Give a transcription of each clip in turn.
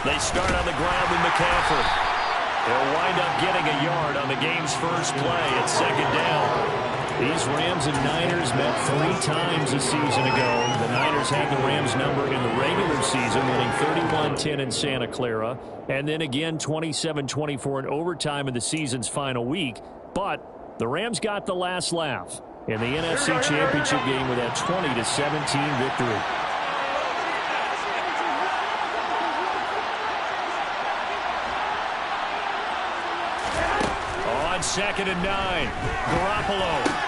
They start on the ground with McCaffrey. They'll wind up getting a yard on the game's first play at second down. These Rams and Niners met 3 times a season ago. The Niners had the Rams number in the regular season, winning 31-10 in Santa Clara, and then again 27-24 in overtime in the season's final week. But the Rams got the last laugh in the NFC Championship game with that 20-17 victory. On 2nd and 9, Garoppolo.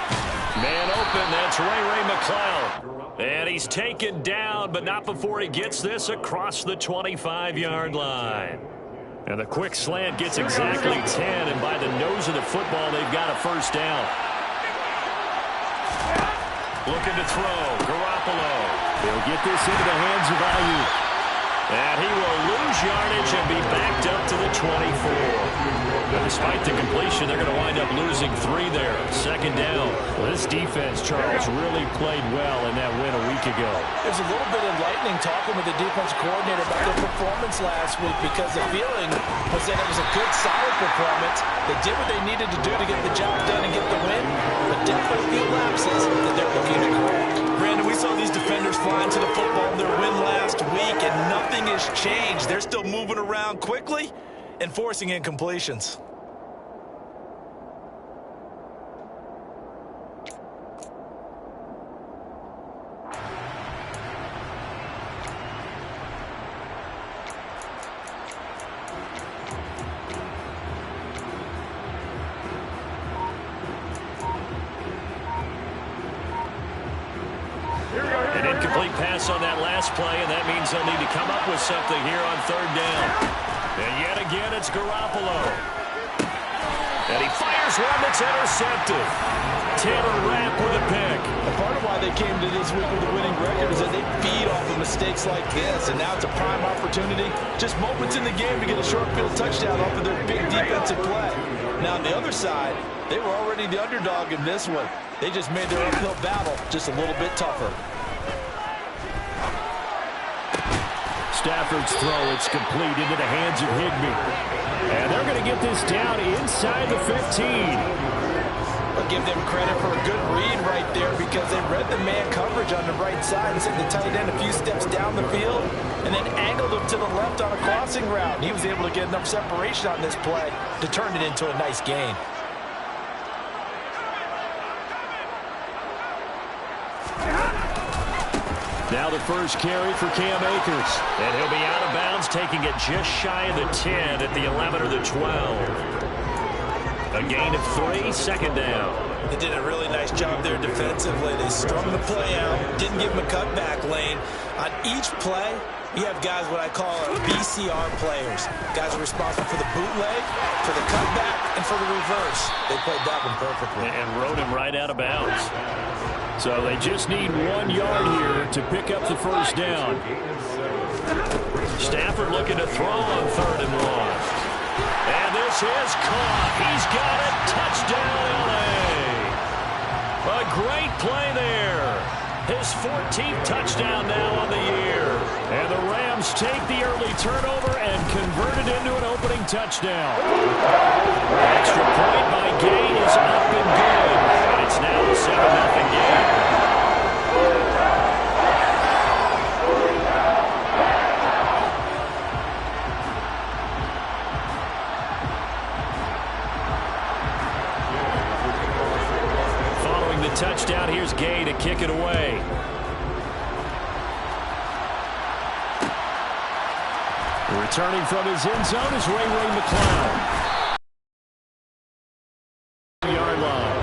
Man open, that's Ray McCloud. And he's taken down, but not before he gets this across the 25-yard line. And the quick slant gets exactly 10, and by the nose of the football, they've got a first down. Looking to throw, Garoppolo. He'll get this into the hands of Ayuk. And he will lose yardage and be backed up to the 24. But despite the completion, they're going to wind up losing 3 there. Second down. Well, this defense, Charles, really played well in that win a week ago. It was a little bit enlightening talking with the defense coordinator about their performance last week, because the feeling was that it was a good, solid performance. They did what they needed to do to get the job done and get the win, but definitely a few lapses that they're looking to correct. Brandon, we saw these defenders flying to the football in their win last week, and nothing has changed. They're still moving around quickly and forcing incompletions. An incomplete pass on that last play, and that means they'll need to come up with something here on 3rd down. And yet again, it's Garoppolo. And he fires one that's intercepted. Taylor Rapp with a pick. And part of why they came to this week with a winning record is that they feed off of mistakes like this, and now it's a prime opportunity. Just moments in the game to get a short field touchdown off of their big defensive play. Now on the other side, they were already the underdog in this one. They just made their uphill battle just a little bit tougher. Stafford's throw, it's complete into the hands of Higbee. And they're going to get this down inside the 15. I'll give them credit for a good read right there, because they read the man coverage on the right side and sent the tight end a few steps down the field and then angled him to the left on a crossing route. And he was able to get enough separation on this play to turn it into a nice gain. Now the first carry for Cam Akers. And he'll be out of bounds, taking it just shy of the 10 at the 11 or the 12. A gain of 3, second down. They did a really nice job there defensively. They strung the play out, didn't give him a cutback lane. On each play, you have guys what I call BCR players. Guys are responsible for the bootleg, for the cutback, and for the reverse. They played that one perfectly. And rode him right out of bounds. So they just need 1 yard here to pick up the first down. Stafford looking to throw on 3rd and 1. And this is caught. He's got it. Touchdown, L.A. A great play there. His 14th touchdown now on the year. And the Rams take the early turnover and convert it into an opening touchdown. Extra point by Gay is up and good. And it's now a 7-0 game. Touchdown, here's Gay to kick it away. Returning from his end zone is Ray McCloud. Yard line.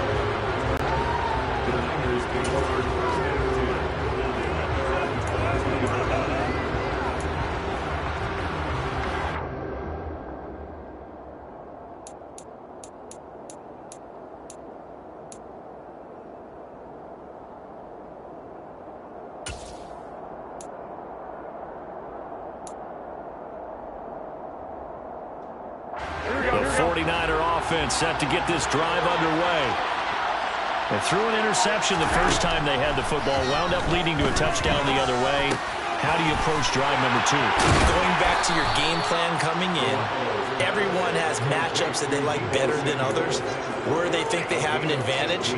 The 49er offense set to get this drive underway. They threw an interception the first time they had the football, wound up leading to a touchdown the other way. How do you approach drive number 2? Going back to your game plan coming in, everyone has matchups that they like better than others. Where they think they have an advantage,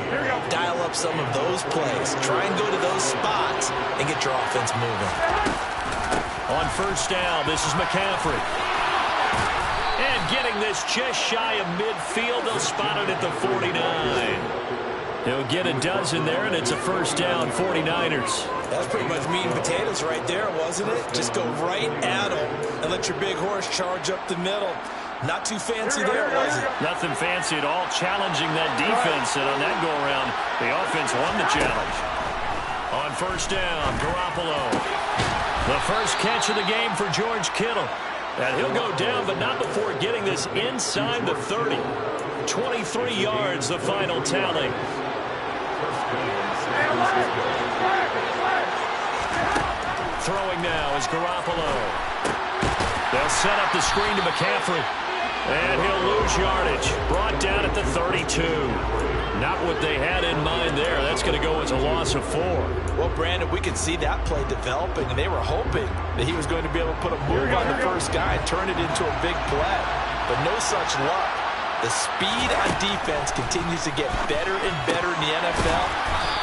dial up some of those plays. Try and go to those spots and get your offense moving. On first down, this is McCaffrey. And getting this just shy of midfield, they'll spot it at the 49. He'll get a dozen there, and it's a first down, 49ers. That's pretty much meat and potatoes right there, wasn't it? Just go right at them and let your big horse charge up the middle. Not too fancy there, was it? Nothing fancy at all, challenging that defense, and on that go-around, the offense won the challenge. On first down, Garoppolo. The first catch of the game for George Kittle. And he'll go down, but not before getting this inside the 30. 23 yards, the final tally. Throwing now is Garoppolo. They'll set up the screen to McCaffrey. And he'll lose yardage. Brought down at the 32. Not what they had in mind there. That's going to go as a loss of 4. Well, Brandon, we could see that play developing, and they were hoping that he was going to be able to put a move on the first guy and turn it into a big play. But no such luck. The speed on defense continues to get better and better in the NFL.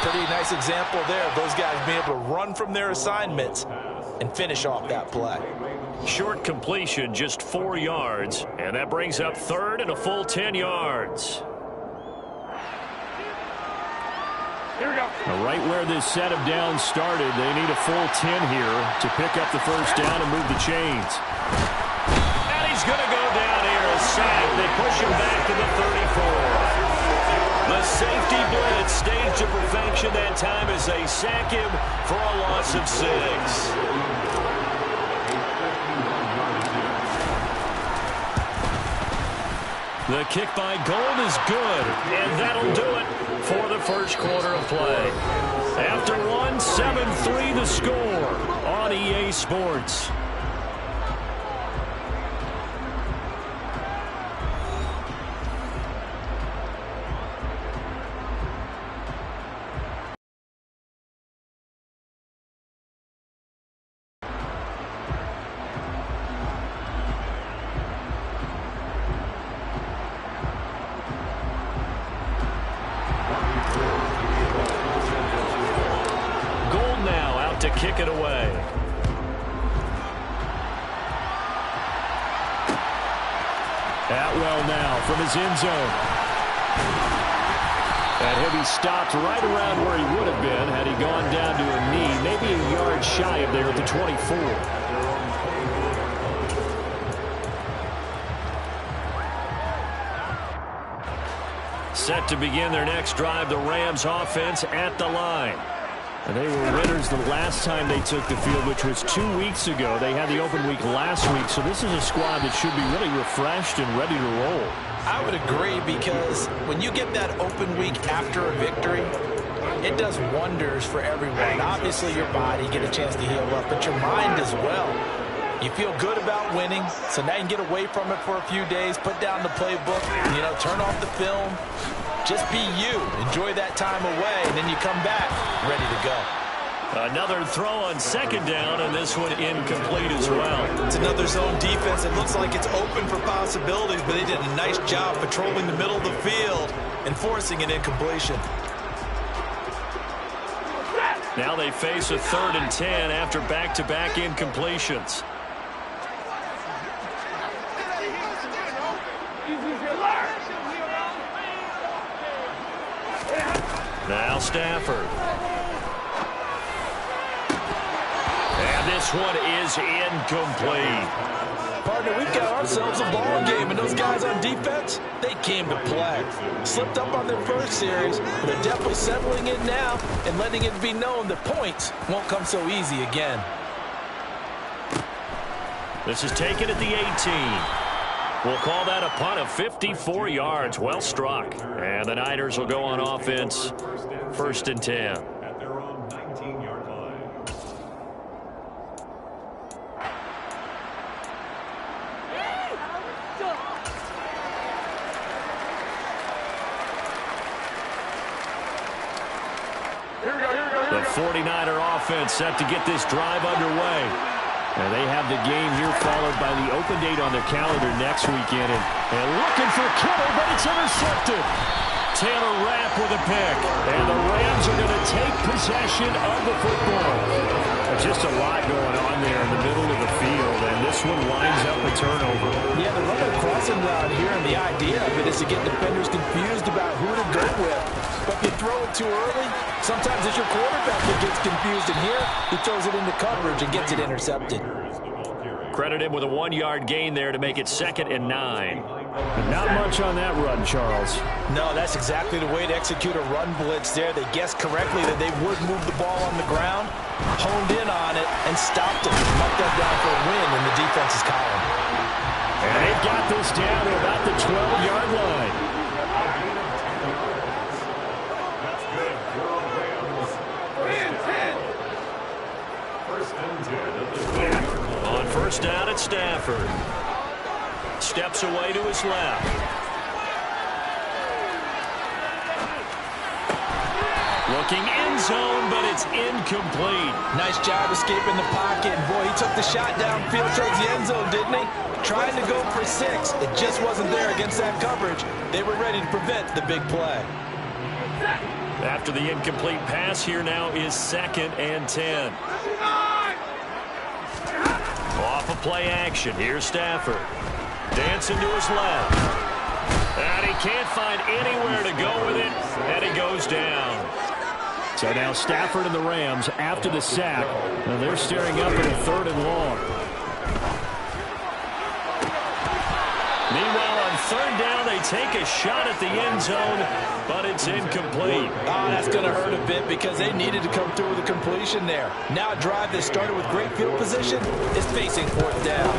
Pretty nice example there of those guys being able to run from their assignments and finish off that play. Short completion, just 4 yards. And that brings up third and a full 10 yards. Here we go. Right where this set of downs started, they need a full 10 here to pick up the first down and move the chains. And he's going to go down here, a sack. They push him back to the 34. The safety blitz staged to perfection that time as they sack him for a loss of 6. The kick by Gold is good, and that'll do it for the first quarter of play. After one, 7-3 the score on EA Sports. To kick it away. Atwell now from his end zone. And he'll be stopped right around where he would have been had he gone down to a knee, maybe a yard shy of there at the 24. Set to begin their next drive, the Rams offense at the line. And they were winners the last time they took the field, which was 2 weeks ago. They had the open week last week, so this is a squad that should be really refreshed and ready to roll. I would agree, because when you get that open week after a victory, it does wonders for everyone. Obviously, your body, get a chance to heal up, but your mind as well. You feel good about winning, so now you can get away from it for a few days, put down the playbook, turn off the film. Just be you. Enjoy that time away, and then you come back ready to go. Another throw on second down, and this one incomplete as well. It's another zone defense. It looks like it's open for possibilities, but they did a nice job patrolling the middle of the field and forcing an incompletion. Now they face a 3rd and 10 after back-to-back incompletions. Now Stafford. And this one is incomplete. Partner, we've got ourselves a ball game, and those guys on defense, they came to play. Slipped up on their first series, but they're definitely settling in now and letting it be known that points won't come so easy again. This is taken at the 18. We'll call that a punt of 54 yards. Well struck. And the Niners will go on offense. 1st and 10. At their own 19-yard line. The 49er offense set to get this drive underway. And they have the game here followed by the open date on their calendar next weekend. And looking for Kittle, but it's intercepted. Taylor Rapp with a pick. And the Rams are going to take possession of the football. Just a lot going on there in the middle of the field. And this one lines up a turnover. Yeah, they're running a crossing route here, and the idea of it is to get defenders confused about who to go with. But if you throw it too early, sometimes it's your quarterback that gets confused. And here, he throws it into coverage and gets it intercepted. Credit him with a 1-yard gain there to make it 2nd and 9. But not much on that run, Charles. No, that's exactly the way to execute a run blitz there. They guessed correctly that they would move the ball on the ground, honed in on it, and stopped it. Marked that down for a win in the defense's column. And they've got this down to about the 12-yard line. On first down at Stafford. Steps away to his left. Looking end zone, but it's incomplete. Nice job escaping the pocket. And boy, he took the shot downfield towards the end zone, didn't he? Trying to go for 6. It just wasn't there against that coverage. They were ready to prevent the big play. After the incomplete pass, here now is 2nd and 10. Off of play action. Here's Stafford. Dancing to his left. And he can't find anywhere to go with it. And he goes down. So now Stafford and the Rams after the sack. And they're staring up at a 3rd and long. Meanwhile, on 3rd down, they take a shot at the end zone, but it's incomplete. Oh, that's going to hurt a bit because they needed to come through with a completion there. Now a drive that started with great field position is facing 4th down.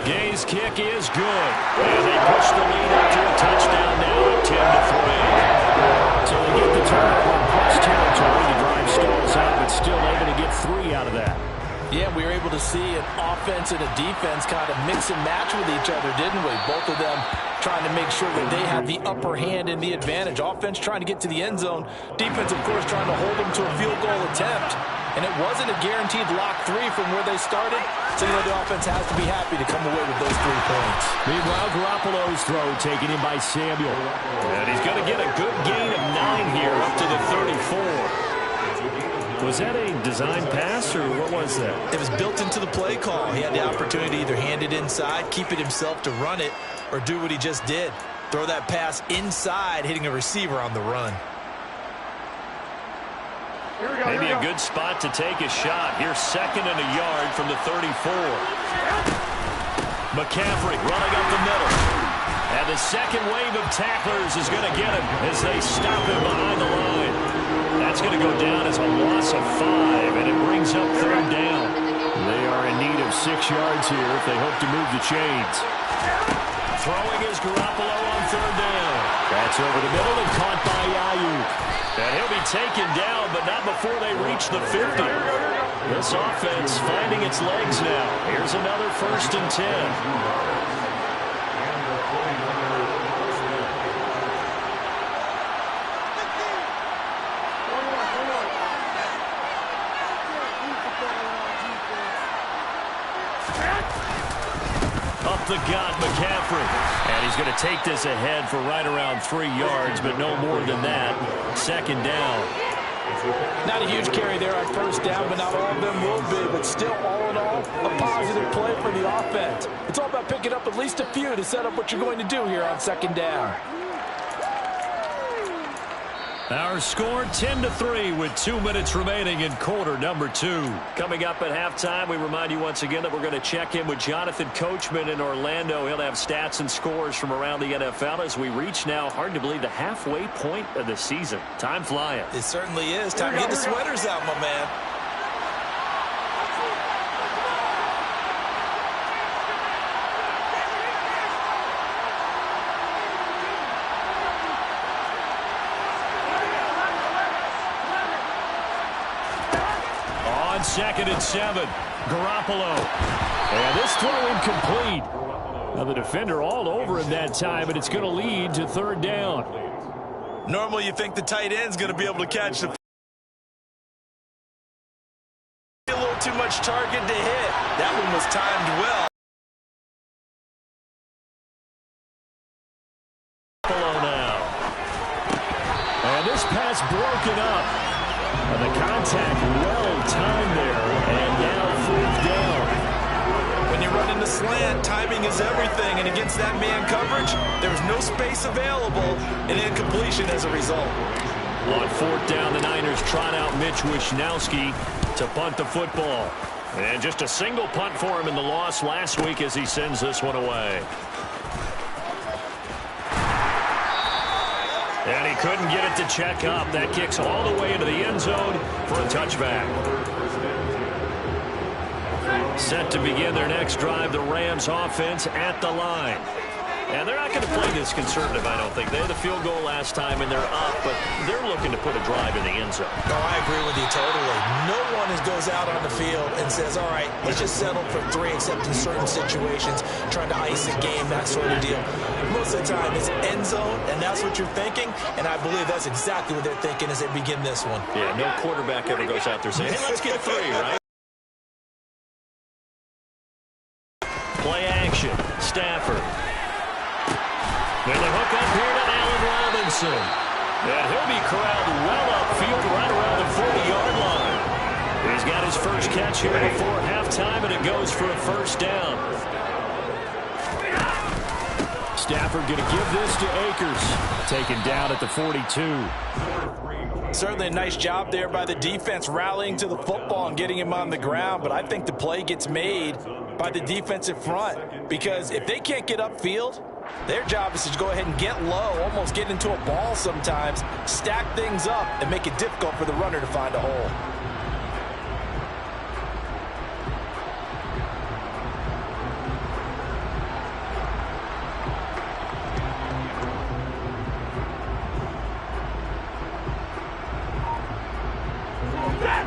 Gay's kick is good. And they push the lead up to a touchdown now at 10-3. So they get the turnover in plus territory. The drive stalls out, but still able to get 3 out of that. Yeah, we were able to see an offense and a defense kind of mix and match with each other, didn't we? Both of them trying to make sure that they have the upper hand and the advantage. Offense trying to get to the end zone. Defense, of course, trying to hold them to a field goal attempt. And it wasn't a guaranteed lock 3 from where they started. So, you know, the offense has to be happy to come away with those 3 points. Meanwhile, Garoppolo's throw taken in by Samuel. And he's going to get a good gain of 9 here up to the 34. Was that a design pass, or what was that? It was built into the play call. He had the opportunity to either hand it inside, keep it himself to run it, or do what he just did. Throw that pass inside, hitting a receiver on the run. Maybe a good spot to take a shot. Here's 2nd and a yard from the 34. McCaffrey running up the middle. And the second wave of tacklers is going to get him as they stop him behind the line. That's going to go down as a loss of 5, and it brings up 3rd down. They are in need of 6 yards here if they hope to move the chains. Throwing is Garoppolo on 3rd down. That's over the middle and caught by Ayuk. And he'll be taken down, but not before they reach the 50. This offense finding its legs now. Here's another 1st and 10. Up the gut, McCaffrey. And he's going to take this ahead for right around 3 yards, but no more than that. 2nd down. Not a huge carry there on 1st down, but not all of them will be. But still, all in all, a positive play for the offense. It's all about picking up at least a few to set up what you're going to do here on 2nd down. Our score 10-3 with 2 minutes remaining in quarter number 2. Coming up at halftime, we remind you once again that we're going to check in with Jonathan Coachman in Orlando. He'll have stats and scores from around the NFL as we reach now, hard to believe, the halfway point of the season. Time flying. It certainly is. Time to get the sweaters out, my man. On 2nd and 7, Garoppolo. And this throw incomplete. Now the defender all over him that time, and it's going to lead to 3rd down. Normally you think the tight end's going to be able to catch the too much target to hit. That one was timed well. Now. And this pass broken up. And the contact well timed there. And now 4th down. When you run into slant, timing is everything. And against that man coverage, there's no space available. And incompletion as a result. On 4th down, the Niners trot out Mitch Wishnowsky to punt the football. And just a single punt for him in the loss last week as he sends this one away. And he couldn't get it to check up. That kicks all the way into the end zone for a touchback. Set to begin their next drive, the Rams offense at the line. And they're not going to play this conservative, I don't think. They had the field goal last time, and they're up, but they're looking to put a drive in the end zone. No, I agree with you totally. No one goes out on the field and says, all right, let's just settle for 3, except in certain situations, trying to ice a game, that sort of deal. Most of the time, it's end zone, and that's what you're thinking, and I believe that's exactly what they're thinking as they begin this one. Yeah, no quarterback ever goes out there saying, hey, let's get 3, right? Play action. Stafford. With a hook up here to Allen Robinson. And he'll be corralled well upfield right around the 40-yard line. He's got his first catch here before halftime, and it goes for a first down. Stafford going to give this to Akers. Taken down at the 42. Certainly a nice job there by the defense rallying to the football and getting him on the ground, but I think the play gets made by the defensive front, because if they can't get upfield, their job is to go ahead and get low, almost get into a ball sometimes, stack things up, and make it difficult for the runner to find a hole.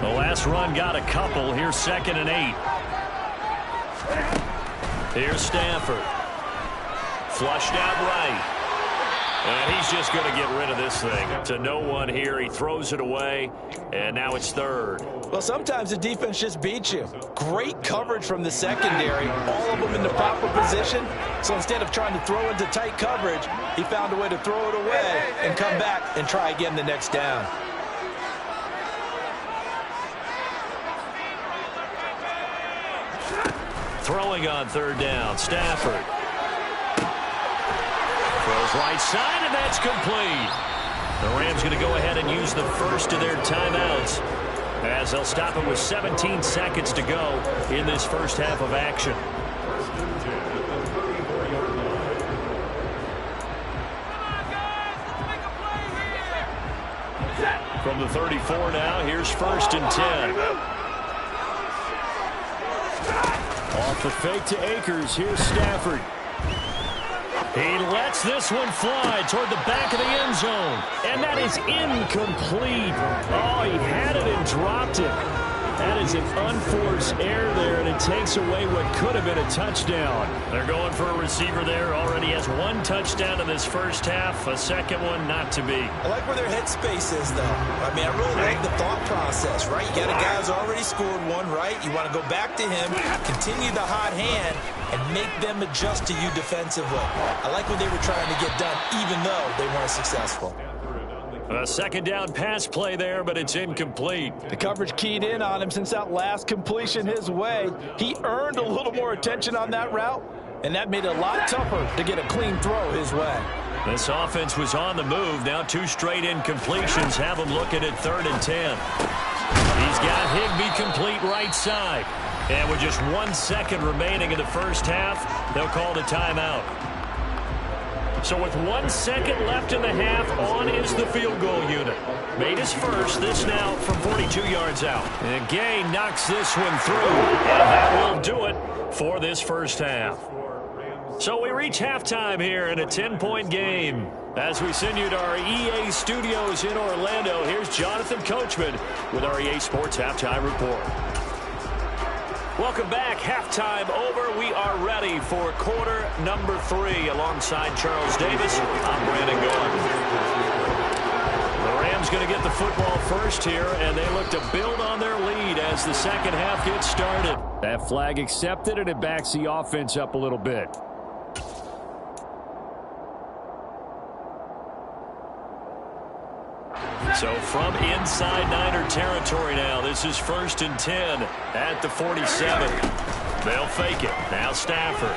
The last run got a couple. Here's 2nd and 8. Here's Stafford. Flushed out right. And he's just going to get rid of this thing. To no one here. He throws it away. And now it's 3rd. Well, sometimes the defense just beats you. Great coverage from the secondary. All of them in the proper position. So instead of trying to throw into tight coverage, he found a way to throw it away and come back and try again the next down. Throwing on 3rd down. Stafford. Throws right side, and that's complete. The Rams going to go ahead and use the first of their timeouts, as they'll stop it with 17 seconds to go in this first half of action. From the 34 now, here's 1st and 10. Off the fake to Akers. Here's Stafford. He lets this one fly toward the back of the end zone. And that is incomplete. Oh, he had it and dropped it. That is an unforced error there, and it takes away what could have been a touchdown. They're going for a receiver there. Already has 1 touchdown in this first half. A second one not to be. I like where their headspace is, though. I mean, I really like the thought process, right? You got a guy who's already scored 1, right? You want to go back to him, continue the hot hand, and make them adjust to you defensively. I like what they were trying to get done, even though they weren't successful. A 2nd down pass play there, but it's incomplete. The coverage keyed in on him since that last completion his way. He earned a little more attention on that route, and that made it a lot tougher to get a clean throw his way. This offense was on the move. Now 2 straight incompletions have him looking at 3rd and 10. He's got Higbee complete right side. And with just 1 second remaining in the first half, they'll call the timeout. So with 1 second left in the half, on is the field goal unit. Made his first, this now from 42 yards out. And Gay knocks this one through, and that will do it for this first half. So we reach halftime here in a 10-point game. As we send you to our EA studios in Orlando, here's Jonathan Coachman with our EA Sports Halftime Report. Welcome back. Halftime over. We are ready for quarter number 3. Alongside Charles Davis, I'm Brandon Gaudin. The Rams going to get the football first here, and they look to build on their lead as the second half gets started. That flag accepted, and it backs the offense up a little bit. So from inside Niner territory now, this is 1st and 10 at the 47. They'll fake it. Now Stafford.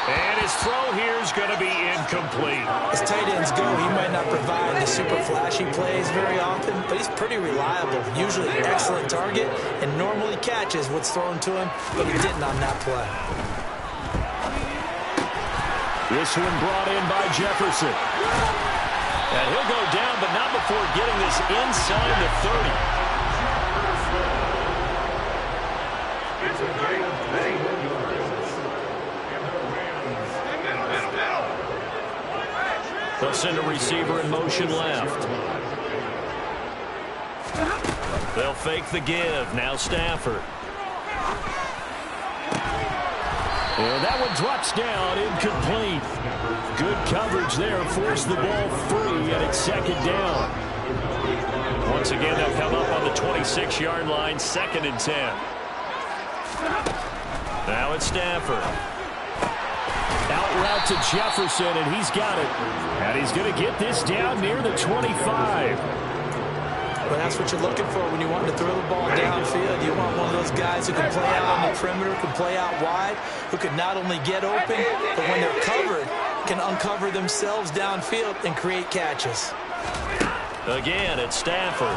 And his throw here is going to be incomplete. As tight ends go, he might not provide the super flashy plays very often, but he's pretty reliable. Usually an excellent target and normally catches what's thrown to him, but he didn't on that play. This one brought in by Jefferson. And he'll go down, but not before getting this inside the 30. They'll send a receiver in motion left. They'll fake the give. Now Stafford. And that one drops down, incomplete. Good coverage there, forced the ball free, and it's 2nd down. Once again, they'll come up on the 26-yard line, 2nd and 10. Now it's Stafford. Out route to Jefferson, and he's got it. And he's going to get this down near the 25. Well, that's what you're looking for when you want to throw the ball downfield. You want one of those guys who can play out on the perimeter, can play out wide, who can not only get open, but when they're covered, can uncover themselves downfield and create catches. Again, it's Stafford.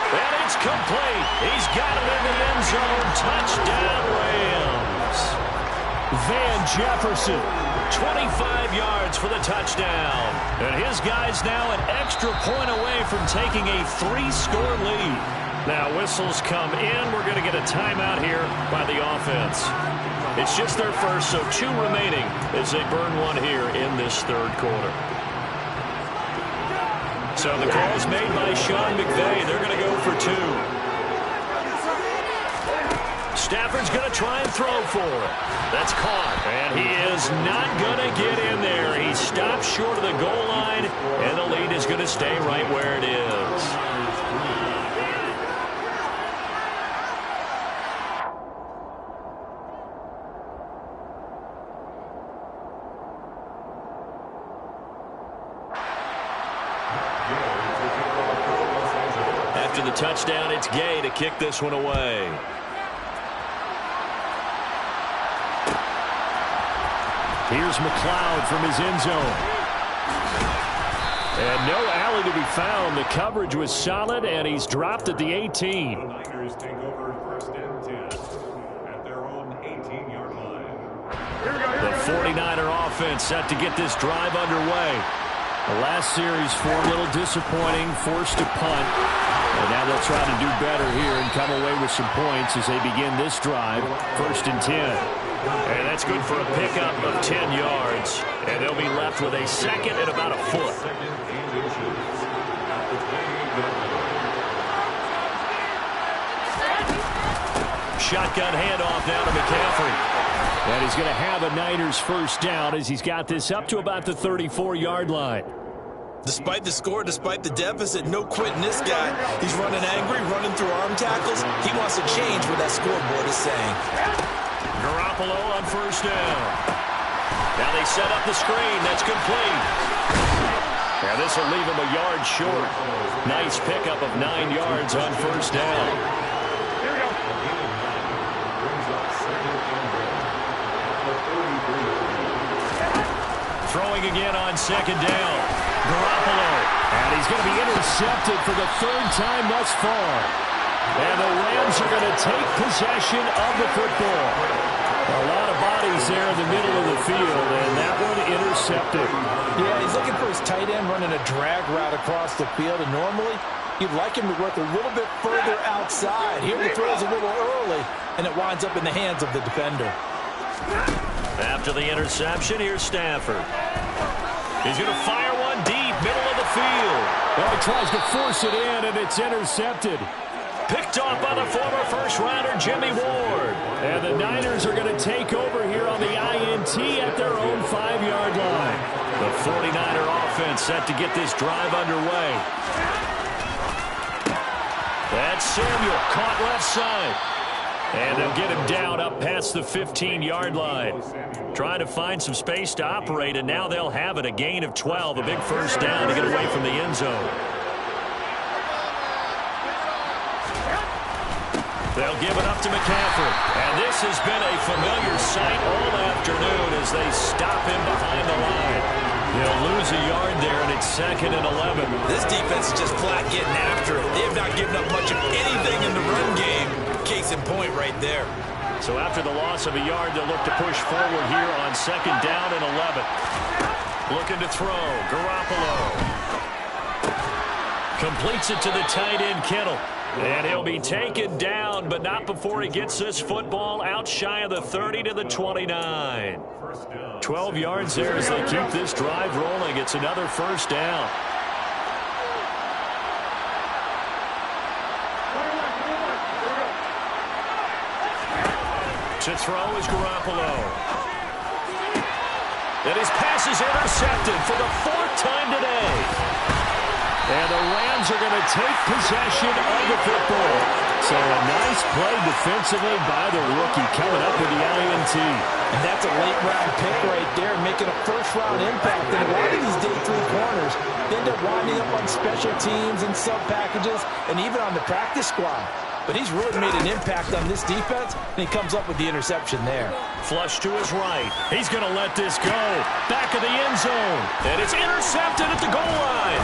And it's complete. He's got it in the end zone. Touchdown, Rams. Van Jefferson, 25 yards for the touchdown. And his guy's now an extra point away from taking a 3-score lead. Now whistles come in. We're going to get a timeout here by the offense. It's just their first, so 2 remaining as they burn one here in this 3rd quarter. So the call's made by Sean McVay. They're going to go for 2. Stafford's going to try and throw for it. That's caught, and he is not going to get in there. He stops short of the goal line, and the lead is going to stay right where it is. After the touchdown, it's Gay to kick this one away. Here's McLeod from his end zone. And no alley to be found. The coverage was solid, and he's dropped at the 18. The Niners take over 1st and 10 at their own 18-yard line. The 49er offense set to get this drive underway. The last series, 4 a little disappointing, forced to punt. And now they'll try to do better here and come away with some points as they begin this drive, 1st and 10. And that's good for a pickup of 10 yards. And they'll be left with a 2nd and about a foot. Shotgun handoff now to McCaffrey. And he's going to have a Niners 1st down as he's got this up to about the 34-yard line. Despite the score, despite the deficit, no quitting this guy. He's running angry, running through arm tackles. He wants to change what that scoreboard is saying. Garoppolo on 1st down. Now they set up the screen. That's complete. Now this will leave him a yard short. Nice pickup of 9 yards on 1st down. Here we go. Throwing again on 2nd down. Garoppolo. And he's going to be intercepted for the 3rd time thus far. And the Rams are going to take possession of the football. A lot of bodies there in the middle of the field, and that one intercepted. Yeah, he's looking for his tight end running a drag route across the field, and normally you'd like him to work a little bit further outside. Here the throw's a little early, and it winds up in the hands of the defender. After the interception, here's Stafford. He's going to fire one deep, middle of the field. Well, he tries to force it in, and it's intercepted. Picked off by the former first-rounder Jimmy Ward. And the Niners are going to take over here on the INT at their own 5-yard line. The 49er offense set to get this drive underway. It's Samuel, caught left side. And they'll get him down up past the 15-yard line. Trying to find some space to operate, and now they'll have it. A gain of 12, a big first down to get away from the end zone. They'll give it up to McCaffrey. And this has been a familiar sight all afternoon as they stop him behind the line. They'll lose a yard there, and it's 2nd and 11. This defense is just flat getting after it. They have not given up much of anything in the run game. Case in point right there. So after the loss of a yard, they'll look to push forward here on 2nd down and 11. Looking to throw. Garoppolo completes it to the tight end, Kittle. And he'll be taken down, but not before he gets this football out shy of the 30 to the 29. 12 yards there as they keep this drive rolling. It's another first down. To throw is Garoppolo. And his pass is intercepted for the 4th time today. And the Rams are going to take possession of the football. So a nice play defensively by the rookie coming up with the INT. And that's a late-round pick right there, making a first-round impact. And a lot of these day 3 corners end up winding up on special teams and sub-packages and even on the practice squad. But he's really made an impact on this defense, and he comes up with the interception there. Flush to his right. He's going to let this go. Back of the end zone. And it's intercepted at the goal line.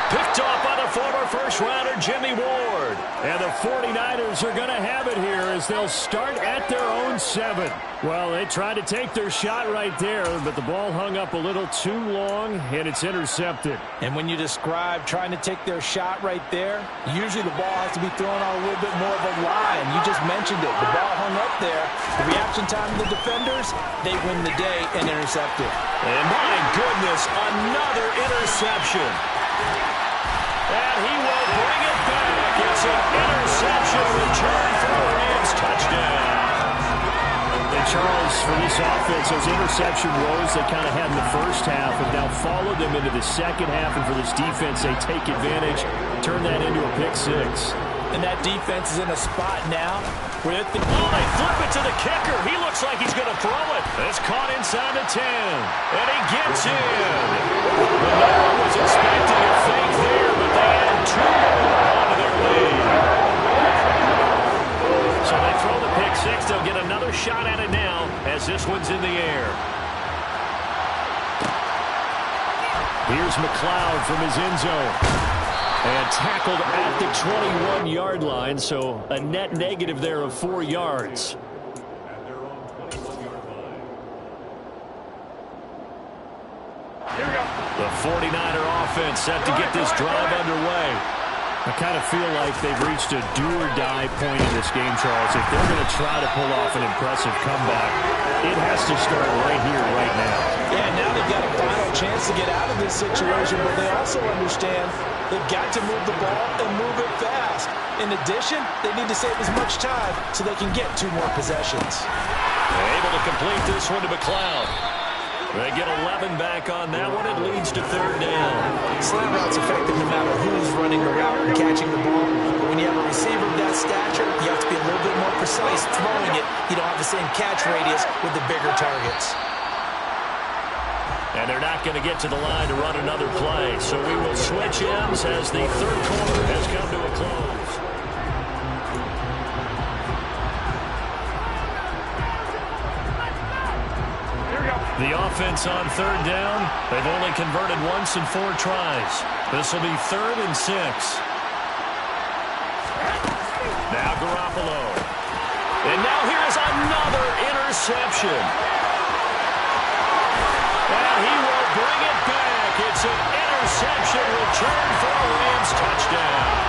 Picked off by the former first-rounder Jimmy Ward. And the 49ers are going to have it here as they'll start at their own 7. Well, they tried to take their shot right there, but the ball hung up a little too long, and it's intercepted. And when you describe trying to take their shot right there, usually the ball has to be thrown on a little bit more of a line. You just mentioned it. The ball hung up there. The reaction time of the defenders, they win the day and intercept it. And my goodness, another interception. And he will bring it back. It's an interception return for a Rams touchdown. And Charles, for this offense, those interception woes they kind of had in the first half have now followed them into the second half. And for this defense, they take advantage, turn that into a pick 6. And that defense is in a spot now where they flip it to the kicker. He looks like he's going to throw it. It's caught inside the 10. And he gets in. No one was expecting a fake there, but they add 2 more onto their lead. So they throw the pick 6. They'll get another shot at it now as this one's in the air. Here's McLeod from his end zone. And tackled at the 21-yard line, so a net negative there of 4 yards. The 49er offense set to get this drive underway. I kind of feel like they've reached a do-or-die point in this game, Charles. If they're going to try to pull off an impressive comeback, it has to start right here, right now. Yeah, now they've got a final chance to get out of this situation, but they also understand they've got to move the ball and move it fast. In addition, they need to save as much time so they can get 2 more possessions. They're able to complete this one to McLeod. They get 11 back on that one. It leads to 3rd down. Slant route's effective no matter who's running the route and catching the ball. But when you have a receiver of that stature, you have to be a little bit more precise throwing it. You don't have the same catch radius with the bigger targets. And they're not going to get to the line to run another play. So we will switch ends as the 3rd quarter has come to a close. The offense on 3rd down. They've only converted once in 4 tries. This will be 3rd and 6. Now Garoppolo. And now here is another interception. And he will bring it back. It's an interception return for a Rams touchdown.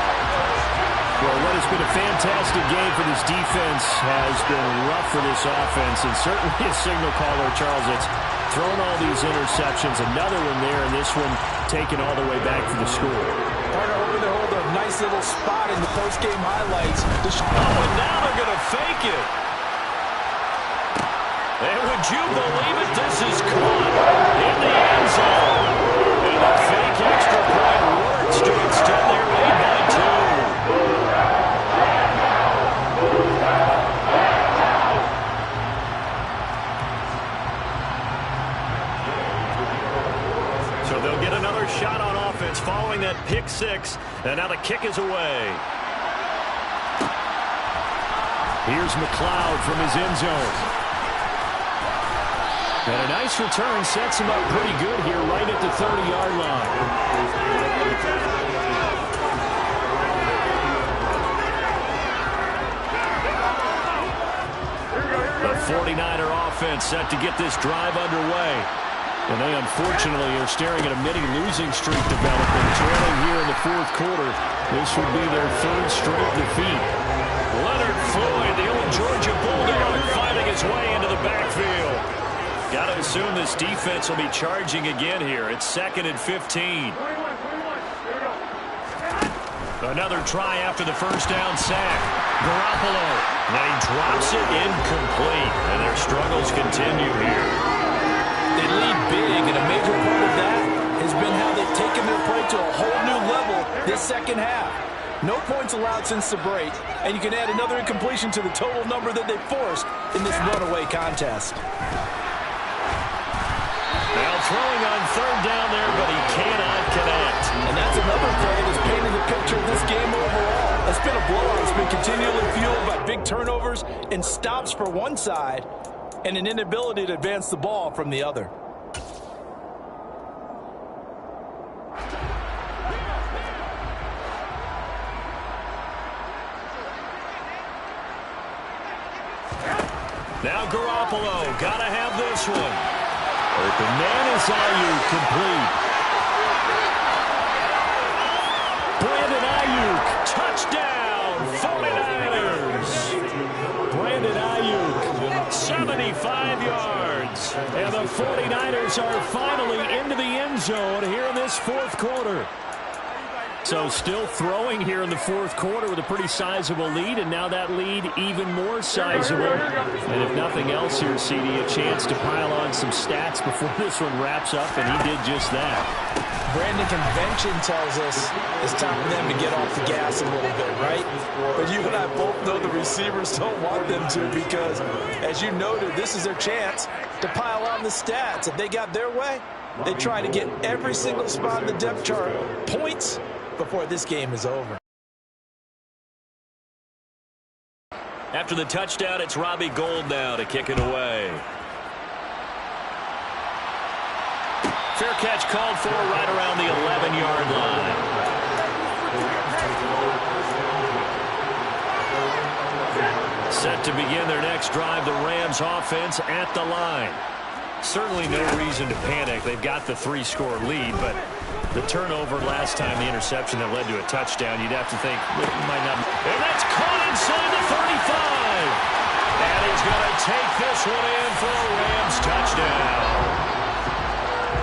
Well, what has been a fantastic game for this defense has been rough for this offense, and certainly a signal caller, Charles, that's thrown all these interceptions. Another one there, and this one taken all the way back for the score. Carter over there hold a nice little spot in the post-game highlights. And now they're going to fake it. And would you believe it? This is caught in the end zone. And the fake extra point works to extend their lead by 2. Pick 6, and now the kick is away. Here's McLeod from his end zone. And a nice return sets him up pretty good here right at the 30-yard line. The 49er offense set to get this drive underway. And they unfortunately are staring at a mini-losing streak developing, trailing here in the fourth quarter. This would be their third straight defeat. Leonard Floyd, the old Georgia Bulldog, fighting his way into the backfield. Got to assume this defense will be charging again here. It's 2nd and 15. Another try after the first down sack. Garoppolo. And he drops it incomplete. And their struggles continue here. They lead big, and a major part of that has been how they've taken their play to a whole new level this second half. No points allowed since the break, and you can add another incompletion to the total number that they forced in this runaway contest. Now throwing on third down there, but he cannot connect. And that's another play that's painted the picture of this game overall. It's been a blowout. It's been continually fueled by big turnovers and stops for one side and an inability to advance the ball from the other. Now Garoppolo, gotta have this one. Open man is Ayuk, complete. Brandon Ayuk, touchdown, 49ers. Brandon Ayuk, 75 yards. And the 49ers are finally into the end zone here in this fourth quarter. So still throwing here in the fourth quarter with a pretty sizable lead, and now that lead even more sizable. And if nothing else here, CD, a chance to pile on some stats before this one wraps up, and he did just that. Brandon, convention tells us it's time for them to get off the gas a little bit, right? But you and I both know the receivers don't want them to because, as you noted, this is their chance to pile on the stats. If they got their way, they try to get every single spot in the depth chart points before this game is over. After the touchdown, it's Robbie Gould now to kick it away. Fair catch called for right around the 11-yard line. Set to begin their next drive, the Rams offense at the line. Certainly no reason to panic. They've got the 3-score lead, but the turnover last time, the interception that led to a touchdown, you'd have to think it might not. And that's caught inside the 35. And he's going to take this one in for a Rams touchdown.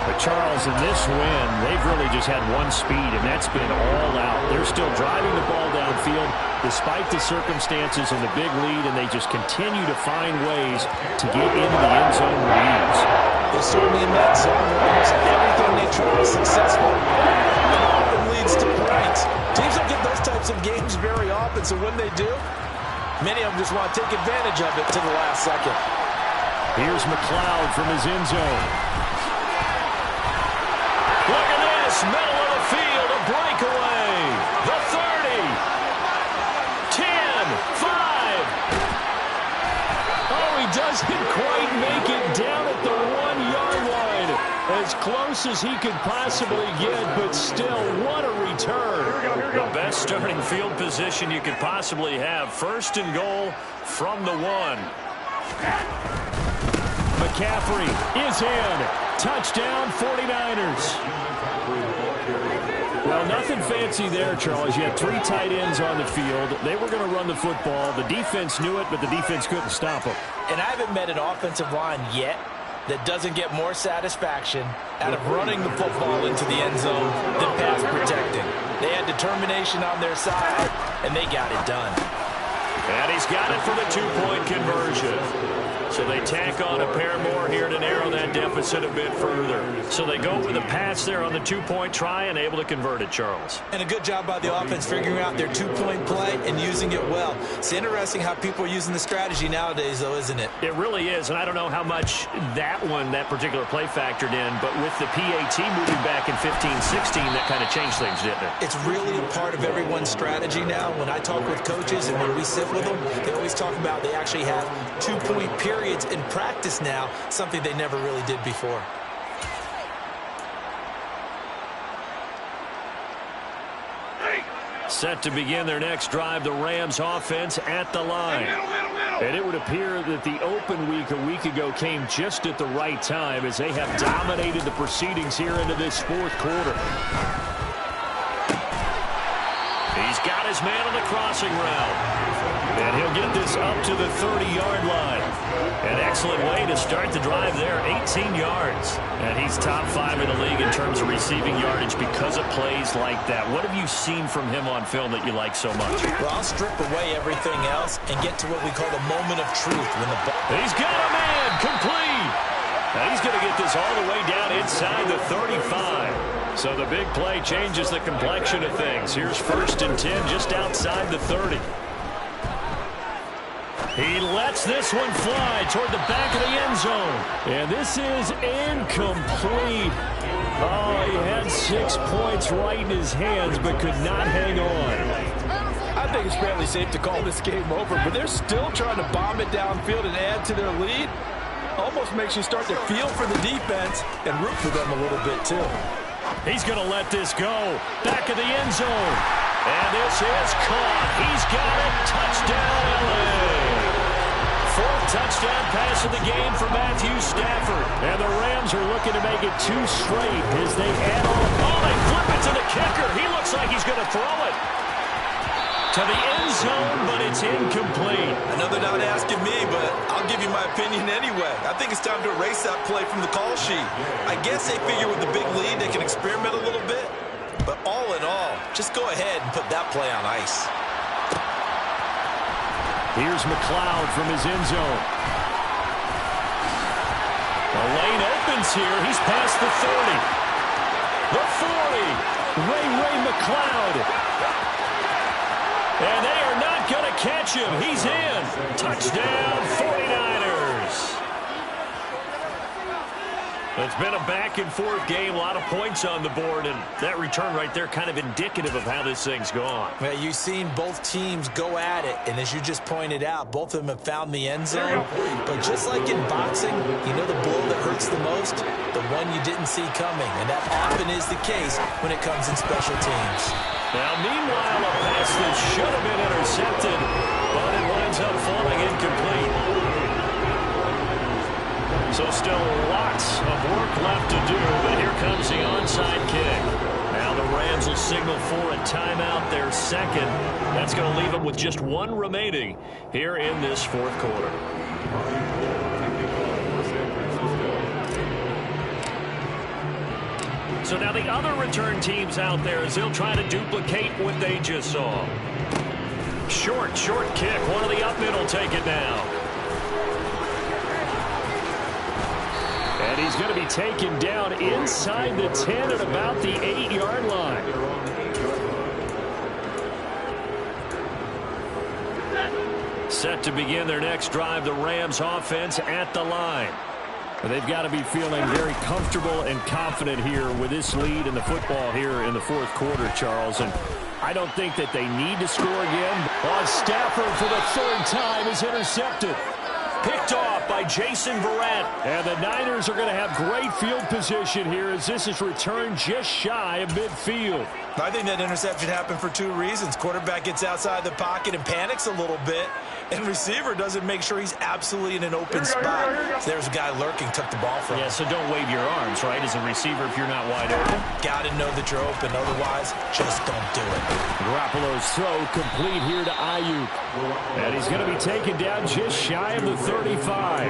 But Charles, in this win, they've really just had one speed, and that's been all out. They're still driving the ball downfield despite the circumstances and the big lead, and they just continue to find ways to get into the end zone with ease. They certainly in that zone where almost everything they try is successful. It often leads to points. Teams don't get those types of games very often, so when they do, many of them just want to take advantage of it to the last second. Here's McLeod from his end zone. Look at this, middle of the field, a breakaway. The 30, 10, 5. Oh, he doesn't quite make it down at the 1-yard line. As close as he could possibly get, but still, what a return. The best starting field position you could possibly have. 1st and goal from the 1. McCaffrey is in. Touchdown, 49ers. Well, nothing fancy there, Charles. You had 3 tight ends on the field. They were going to run the football. The defense knew it, but the defense couldn't stop them. And I haven't met an offensive line yet that doesn't get more satisfaction out of running the football into the end zone than pass protecting. They had determination on their side, and they got it done. And he's got it for the two-point conversion. So they tack on a pair more here to narrow that deficit a bit further. So they go with a pass there on the two-point try and able to convert it, Charles. And a good job by the offense figuring out their two-point play and using it well. It's interesting how people are using the strategy nowadays, though, isn't it? It really is, and I don't know how much that particular play factored in, but with the PAT moving back in 15-16, that kind of changed things, didn't it? It's really a part of everyone's strategy now. When I talk with coaches and when we sit with them, they always talk about they actually have two-point periods in practice now, something they never really did before. Set to begin their next drive, the Rams offense at the line. And it would appear that the open week a week ago came just at the right time as they have dominated the proceedings here into this fourth quarter. He's got his man on the crossing route. And he'll get this up to the 30-yard line. An excellent way to start the drive there, 18 yards. And he's top 5 in the league in terms of receiving yardage because of plays like that. What have you seen from him on film that you like so much? Well, I'll strip away everything else and get to what we call the moment of truth. When the ball... He's got a man, complete. Now he's going to get this all the way down inside the 35. So the big play changes the complexion of things. Here's 1st and 10 just outside the 30. He lets this one fly toward the back of the end zone. And this is incomplete. Oh, he had 6 points right in his hands but could not hang on. I think it's fairly safe to call this game over, but they're still trying to bomb it downfield and add to their lead. Almost makes you start to feel for the defense and root for them a little bit too. He's going to let this go. Back of the end zone. And this is caught. He's got it. Touchdown, LA. 4th touchdown pass of the game for Matthew Stafford. And the Rams are looking to make it 2 straight as they add on. Oh, they flip it to the kicker. He looks like he's going to throw it to the end zone, but it's incomplete. I know they're not asking me, but I'll give you my opinion anyway. I think it's time to erase that play from the call sheet. I guess they figure with the big lead they can experiment a little bit. But all in all, just go ahead and put that play on ice. Here's McLeod from his end zone. The lane opens here. He's past the 30. The 40. Ray McLeod. And they are not going to catch him. He's in. Touchdown, 49ers. It's been a back-and-forth game, a lot of points on the board, and that return right there kind of indicative of how this thing's gone. Well, you've seen both teams go at it, and as you just pointed out, both of them have found the end zone. But just like in boxing, you know the blow that hurts the most? The one you didn't see coming, and that often is the case when it comes in special teams. Now, meanwhile, a pass that should have been intercepted, but it winds up falling incomplete. So still lots of work left to do, but here comes the onside kick. Now the Rams will signal for a timeout, their second. That's going to leave them with just 1 remaining here in this 4th quarter. So now the other return teams out there as they'll try to duplicate what they just saw. Short kick. One of the up middle take it now. And he's going to be taken down inside the 10 at about the 8-yard line. Set to begin their next drive, the Rams offense at the line. They've got to be feeling very comfortable and confident here with this lead in the football here in the 4th quarter, Charles. And I don't think that they need to score again. Stafford for the 3rd time is intercepted. Picked off by Jason Verrett. And the Niners are going to have great field position here as this is returned just shy of midfield. I think that interception happened for 2 reasons. Quarterback gets outside the pocket and panics a little bit, and receiver doesn't make sure he's absolutely in an open spot. So there's a guy lurking, took the ball from him. Yeah, so don't wave your arms, right, as a receiver if you're not wide open. Got to know that you're open. Otherwise, just don't do it. Garoppolo's throw complete here to Ayuk. And he's going to be taken down just shy of the 35.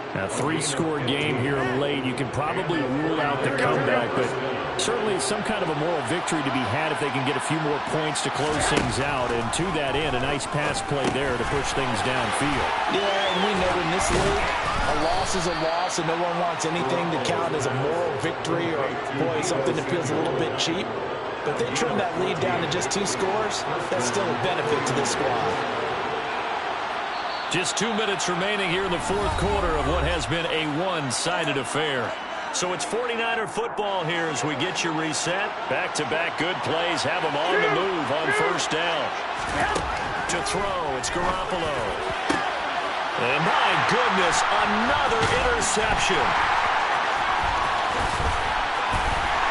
A 3-score game here late. You can probably rule out the comeback, but Certainly some kind of a moral victory to be had if they can get a few more points to close things out. And to that end, a nice pass play there to push things downfield. Yeah, and we know in this league, a loss is a loss, and no one wants anything to count as a moral victory or, boy, something that feels a little bit cheap. But if they trim that lead down to just 2 scores, that's still a benefit to this squad. Just 2 minutes remaining here in the fourth quarter of what has been a one-sided affair. So it's 49er football here as we get you reset. Back-to-back good plays have them on the move on first down. To throw, it's Garoppolo. And my goodness, another interception.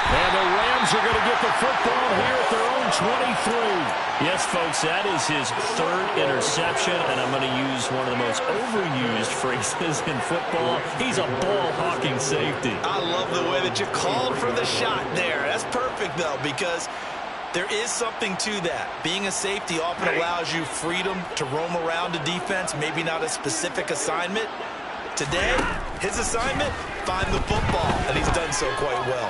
And the Rams are going to get the football here at their own 23. Yes, folks, that is his 3rd interception, and I'm going to use one of the most overused phrases in football. He's a ball-hawking safety. I love the way that you called for the shot there. That's perfect, though, because there is something to that. Being a safety often allows you freedom to roam around a defense, maybe not a specific assignment. Today, his assignment, find the football, and he's done so quite well.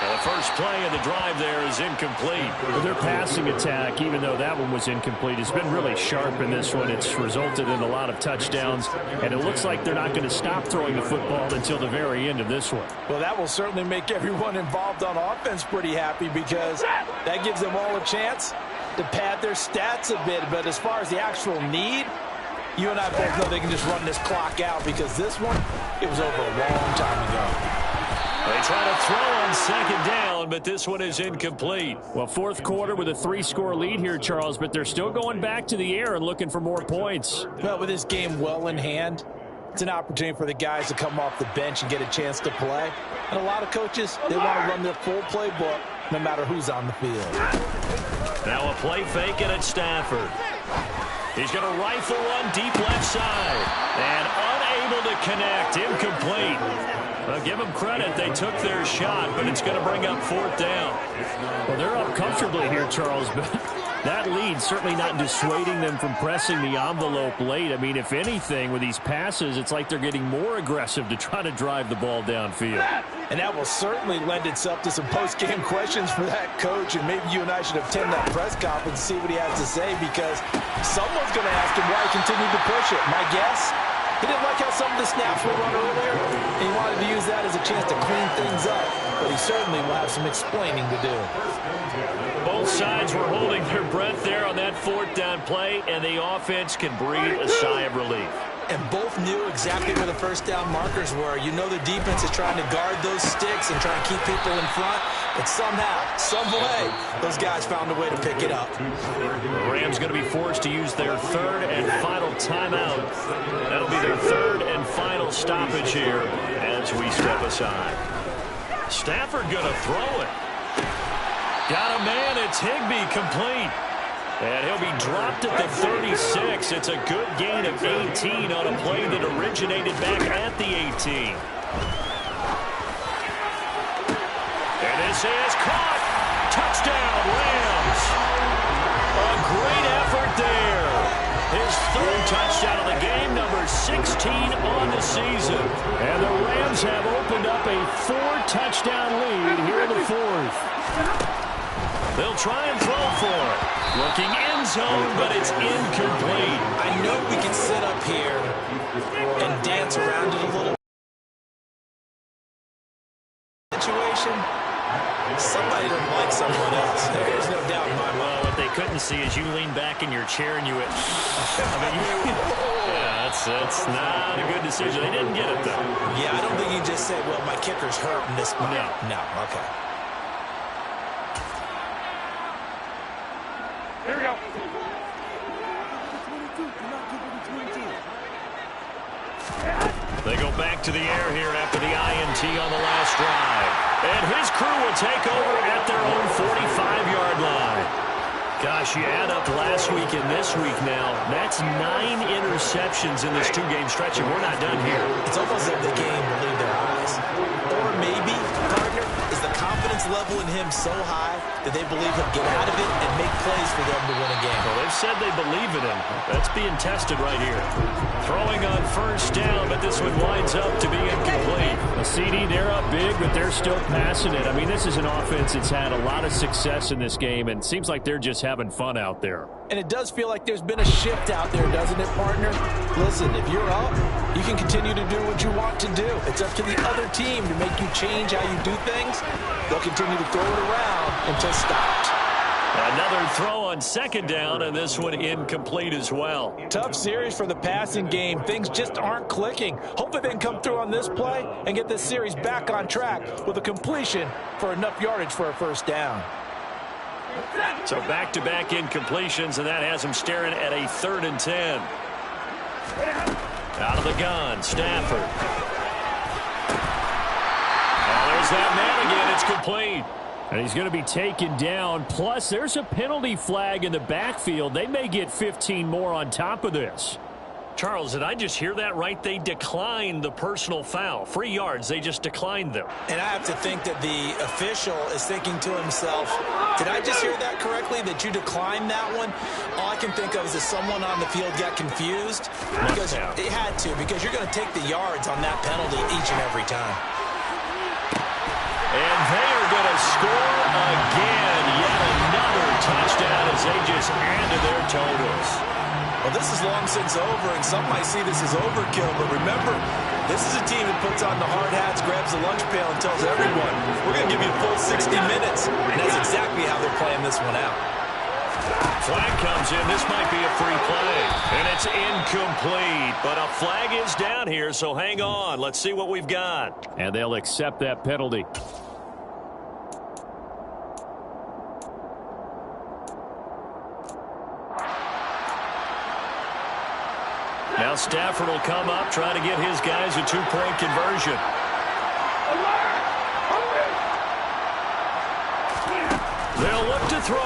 The first play of the drive there is incomplete. Their passing attack, even though that one was incomplete, has been really sharp in this one. It's resulted in a lot of touchdowns, and it looks like they're not going to stop throwing the football until the very end of this one. Well, that will certainly make everyone involved on offense pretty happy because that gives them all a chance to pad their stats a bit. But as far as the actual need, you and I both know they can just run this clock out because this one, it was over a long time ago. They try to throw on second down, but this one is incomplete. Well, fourth quarter with a 3-score lead here, Charles, but they're still going back to the air and looking for more points. Well, with this game well in hand, it's an opportunity for the guys to come off the bench and get a chance to play. And a lot of coaches, they want to run their full playbook no matter who's on the field. Now a play fake, and it's Stafford. He's going to rifle one deep left side. And unable to connect, incomplete. Well, give them credit. They took their shot, but it's going to bring up 4th down. Well, they're up comfortably here, Charles, but that lead certainly not dissuading them from pressing the envelope late. I mean, if anything, with these passes, it's like they're getting more aggressive to try to drive the ball downfield. And that will certainly lend itself to some post-game questions for that coach, and maybe you and I should attend that press conference and see what he has to say, because someone's going to ask him why he continued to push it. My guess, he didn't like how some of the snaps were run earlier, and he wanted to use that as a chance to clean things up. But he certainly will have some explaining to do. Both sides were holding their breath there on that 4th down play, and the offense can breathe a sigh of relief. And both knew exactly where the first down markers were. You know the defense is trying to guard those sticks and try to keep people in front. But somehow, some way, those guys found a way to pick it up. The Rams going to be forced to use their 3rd and final timeout. That'll be their 3rd and final stoppage here as we step aside. Stafford going to throw it. Got a man. It's Higbee, complete. And he'll be dropped at the 36. It's a good gain of 18 on a play that originated back at the 18. And this is caught. Touchdown, Rams. A great effort there. His 3rd touchdown of the game, number 16 on the season. And the Rams have opened up a 4-touchdown lead here in the 4th. They'll try and throw for it. Looking end zone, but it's incomplete. I know we can sit up here and dance around it a little. Situation. Somebody doesn't like someone else. There's no doubt in my mind. Well, what they couldn't see is you lean back in your chair and you went, yeah, that's not a good decision. They didn't get it, though. Yeah, I don't think you just say, well, my kicker's hurt in this spot. No, okay. Here we go. They go back to the air here after the INT on the last drive. And his crew will take over at their own 45-yard line. Gosh, you add up last week and this week now, that's 9 interceptions in this 2-game stretch, and we're not done here. It's almost like the game believed their eyes. Or maybe, partner, is the confidence level in him so high that they believe he'll get out of it and make plays for them to win a game. Well, they've said they believe in him. That's being tested right here. Throwing on first down, but this one winds up to be incomplete. A CD, they're up big, but they're still passing it. I mean, this is an offense that's had a lot of success in this game, and it seems like they're just having fun out there. And it does feel like there's been a shift out there, doesn't it, partner? Listen, if you're up, you can continue to do what you want to do. It's up to the other team to make you change how you do things. They'll continue to throw it around until stopped. Another throw on second down, and this one incomplete as well. Tough series for the passing game. Things just aren't clicking. Hopefully they can come through on this play and get this series back on track with a completion for enough yardage for a first down. So back-to-back incompletions, and that has him staring at a 3rd and 10. Out of the gun, Stafford. Oh, there's that man again. It's complete. And he's going to be taken down. Plus, there's a penalty flag in the backfield. They may get 15 more on top of this. Charles, did I just hear that right? They declined the personal foul. 3 yards, they just declined them. And I have to think that the official is thinking to himself, did I just hear that correctly, that you declined that one? All I can think of is that someone on the field got confused. Because it had to, because you're going to take the yards on that penalty each and every time. And they are going to score again. Yet another touchdown as they just added their totals. Well, this is long since over, and some might see this as overkill. But remember, this is a team that puts on the hard hats, grabs the lunch pail, and tells everyone, we're going to give you a full 60 minutes. And that's exactly how they're playing this one out. Flag comes in. This might be a free play. And it's incomplete. But a flag is down here, so hang on. Let's see what we've got. And they'll accept that penalty. Now Stafford will come up, try to get his guys a 2-point conversion. They'll look to throw.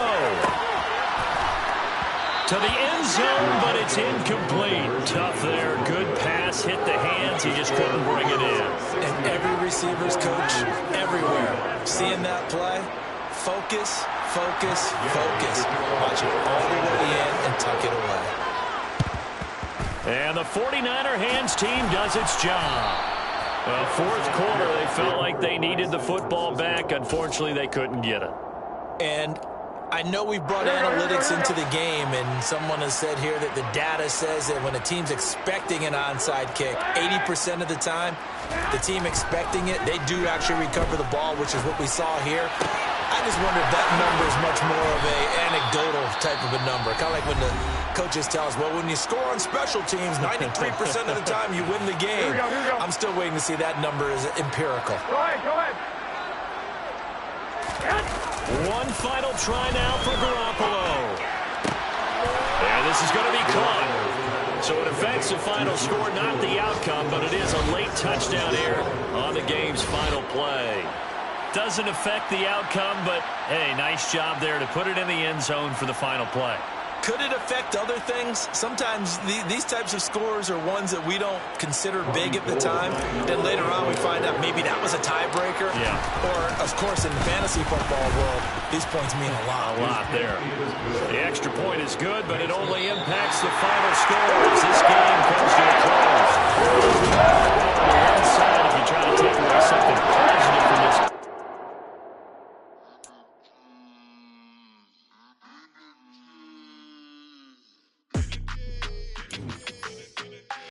To the end zone, but it's incomplete. Tough there. Good pass. Hit the hands. He just couldn't bring it in. And every receiver's coach everywhere. Seeing that play, focus, focus, focus. Watch it all the way in and tuck it away. And the 49er hands team does its job. Fourth quarter, they felt like they needed the football back. Unfortunately, they couldn't get it. And I know we've brought analytics into the game, and someone has said here that the data says that when a team's expecting an onside kick, 80% of the time, the team expecting it, they do actually recover the ball, which is what we saw here. I just wonder if that number is much more of a anecdotal type of a number. Kind of like when the coaches tell us, well, when you score on special teams, 93% of the time you win the game. Here we go. I'm still waiting to see that number is empirical. Go ahead. One final try now for Garoppolo. And this is going to be caught. So it affects the final score, not the outcome, but it is a late touchdown here on the game's final play. Doesn't affect the outcome, but, hey, nice job there to put it in the end zone for the final play. Could it affect other things? Sometimes these types of scores are ones that we don't consider big at the time. Then later on we find out maybe that was a tiebreaker. Yeah. Or, of course, in the fantasy football world, these points mean a lot. A lot there. The extra point is good, but it only impacts the final score as this game comes to a close.